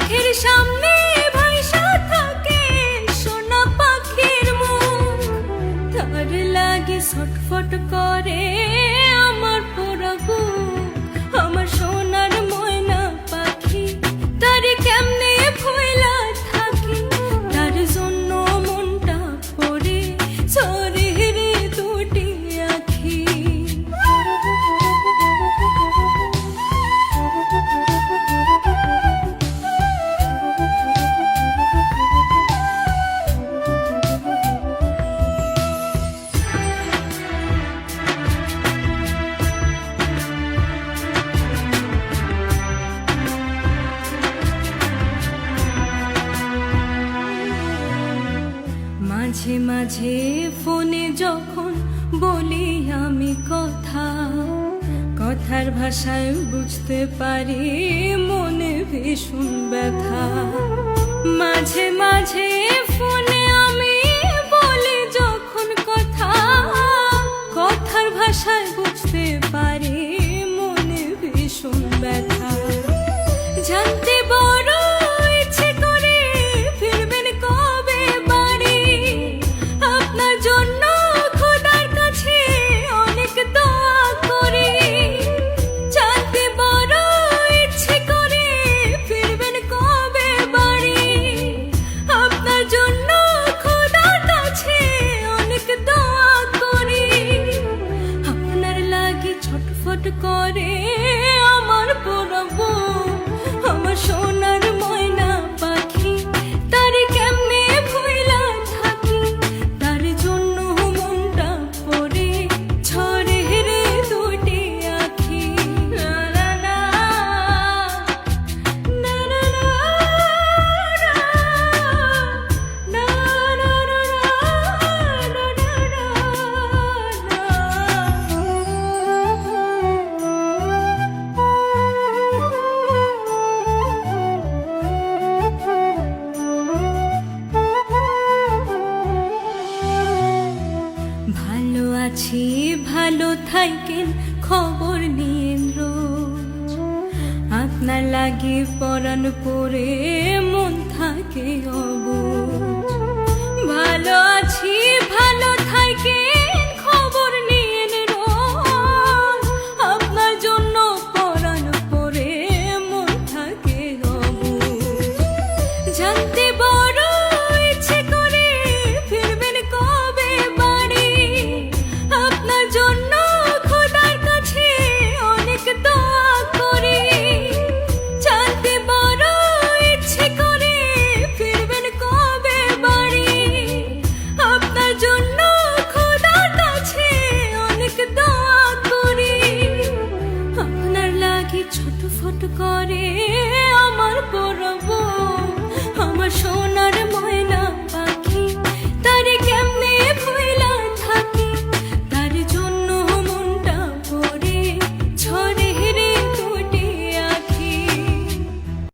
চোখের সামনে ভাইসা থাকে সোনা পাখির মুখ, তার লাগে ছটফট করে আমার পোড়া বুক। আমার সোনার ময়না পাখি, তারে কেমনে ভুইলা থাকি, তার জন্য মনটা পড়ে ঝরে রে দুটি আখি। মাঝে মাঝে ফোনে যখন বলি আমি কথা, কথার ভাষায় বুঝতে পারি মনে ভীষণ ব্যথা। মাঝে মাঝে ফোনে আমি বলি যখন কথা, কথার ভাষায় বুঝতে পারি মনে ভীষণ ব্যথা। জানতে বড় ইচ্ছে করে ফিরবেন কবে বাড়ি, আপনার জন্য খোদার কাছে অনেক দোয়া করি। জানতে বড় ইচ্ছে করে ফিরবেন কবে বাড়ি, আপনার জন্য খোদার কাছে অনেক দোয়া করি। আপনার লাগি ছটফট করে আমার পোড়া বুক, আমার সোনার ময়না পাখি, তারে কেমনে ভুইলা থাকি, তার জন্য মনটা পড়ে ঝরে রে দুটি আখি। লা লা লা, না না না, না না না, না ভালো আছি ভালো থাকেন খবর নিয়েন রোজ, আপনার লাগি পরাণ পরে মন থাকে অবুঝ। ভালো আছি ভালো থাকেন